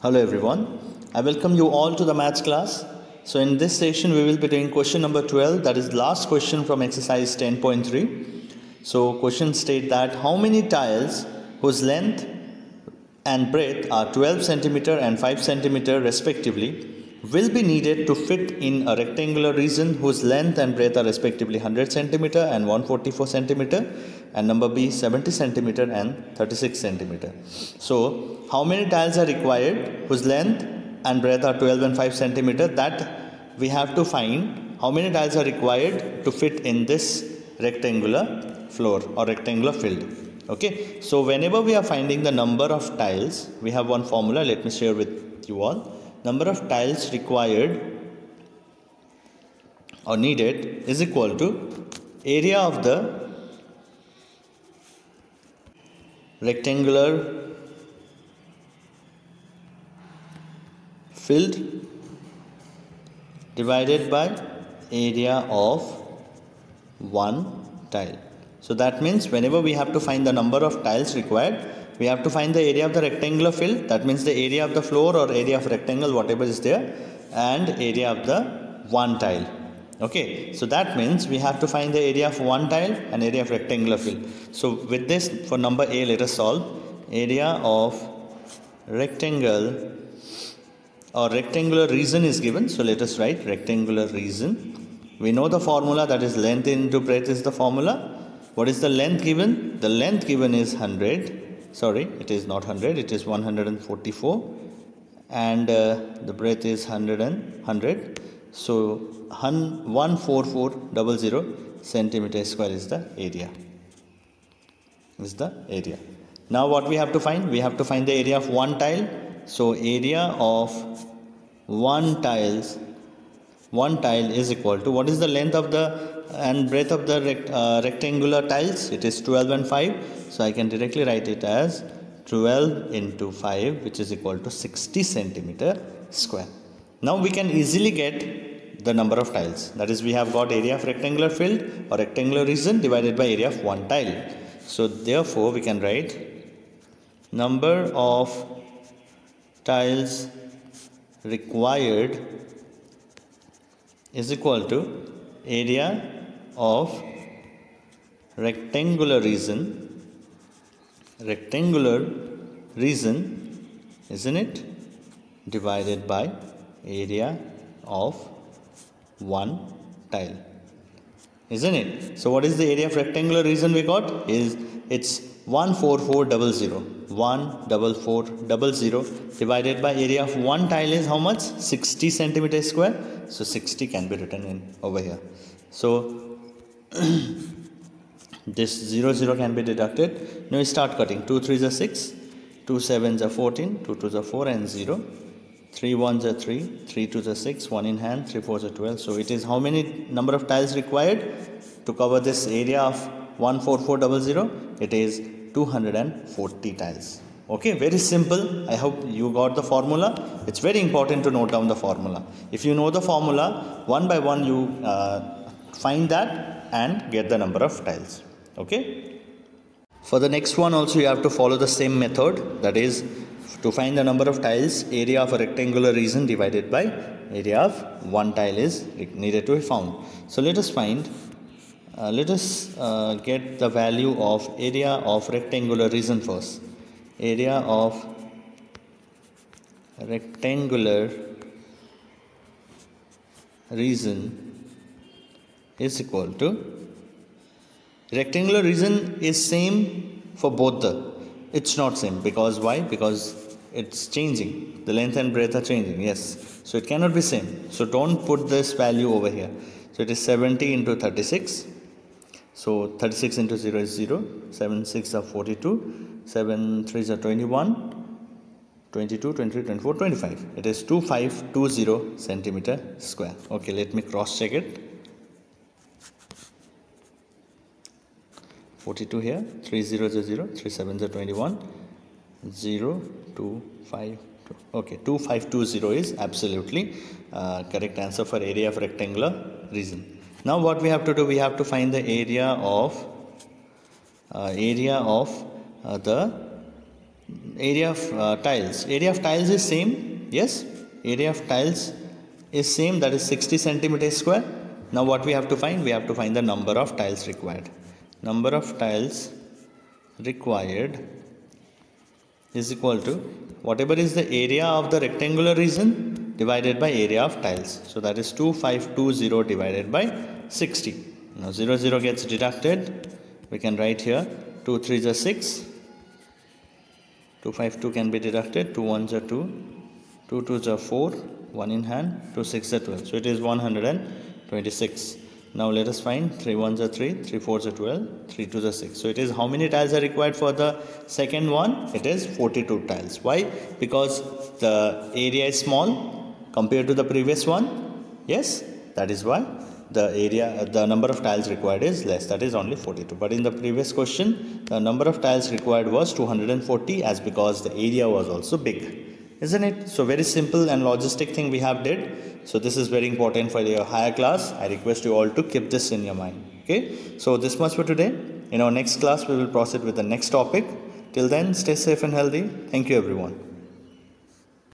Hello everyone, I welcome you all to the maths class. So in this session we will be doing question number 12, that is last question from exercise 10.3. So question state that how many tiles whose length and breadth are 12 centimeter and 5 centimeter respectively will be needed to fit in a rectangular region whose length and breadth are respectively 100 centimeter and 144 centimeter, and number B 70 centimeter and 36 centimeter. So how many tiles are required whose length and breadth are 12 and 5 centimeter? That we have to find how many tiles are required to fit in this rectangular floor or rectangular field. Okay, so whenever we are finding the number of tiles, we have one formula. Let me share with you all. Number of tiles required or needed is equal to area of the rectangular field divided by area of one tile. So that means whenever we have to find the number of tiles required, we have to find the area of the rectangular field, that means the area of the floor or area of rectangle, whatever is there, and area of the one tile. Okay, so that means we have to find the area of one tile and area of rectangular field. So with this, for number A, let us solve. Area of rectangle or rectangular region is given, so let us write rectangular region. We know the formula, that is length into breadth is the formula. What is the length given? The length given is 100. Sorry, it is not 100, it is 144, and the breadth is 100. So 14400 centimeter square is the area. Now what we have to find? We have to find the area of one tile. So area of one tile is equal to, what is the length of the and breadth of the rectangular tiles? It is 12 and 5. So I can directly write it as 12 into 5, which is equal to 60 centimeter square. Now we can easily get the number of tiles. That is, we have got area of rectangular field or rectangular region divided by area of one tile. So therefore we can write number of tiles required is equal to area of rectangular region, isn't it, divided by area of one tile, isn't it? So what is the area of rectangular region we got? It's 14400 divided by area of one tile is how much? 60 centimeter square. So 60 can be written in over here. So this 0 can be deducted. Now we start cutting. 2 3s are 6, 2 7s are 14, 2 2s are 4 and 0. 3 1s are 3, 3 2s are 6, 1 in hand, 3 4s are 12. So it is how many number of tiles required to cover this area of 14400? It is 240 tiles. Okay, very simple. I hope you got the formula. It's very important to note down the formula. If you know the formula, one by one you find that and get the number of tiles. Okay. For the next one also you have to follow the same method, that is to find the number of tiles, area of a rectangular region divided by area of one tile is needed to be found. So let us find, get the value of area of rectangular region first. Area of rectangular region is equal to, rectangular region is same for both it's not same, because why? Because it's changing, the length and breadth are changing, yes, so it cannot be same. So don't put this value over here. So it is 70 into 36. So 36 into 0 is 0, 7 6 are 42, 7 3s are 21, 22, 23, 24, 25. It is 2520 centimeter square. Okay, let me cross check it. 42 here, 3 0s are 0, 3 7s are 21, 0, 2, 5, 2. Okay, 2520 is absolutely correct answer for area of rectangular region. Now what we have to do, we have to find the area of the area of tiles. Area of tiles is same. Yes, area of tiles is same, that is 60 centimeters square. Now what we have to find? We have to find the number of tiles required. Number of tiles required is equal to whatever is the area of the rectangular region divided by area of tiles. So that is 2520 divided by 60. Now 0 gets deducted. We can write here 2 3s are 6. 252 can be deducted. 2 1s are 2. 2 2s are 4. 1 in hand. 2 6s are 12. So it is 126. Now let us find 3 1s are 3. 3 4s are 12. 3 2s are 6. So it is how many tiles are required for the second one? It is 42 tiles. Why? Because the area is small compared to the previous one. Yes, that is why the number of tiles required is less, that is only 42. But in the previous question, the number of tiles required was 240, as because the area was also big, isn't it? So very simple and logistic thing we have did. So this is very important for your higher class. I request you all to keep this in your mind. Okay, so this much for today. In our next class we will proceed with the next topic. Till then, stay safe and healthy. Thank you everyone.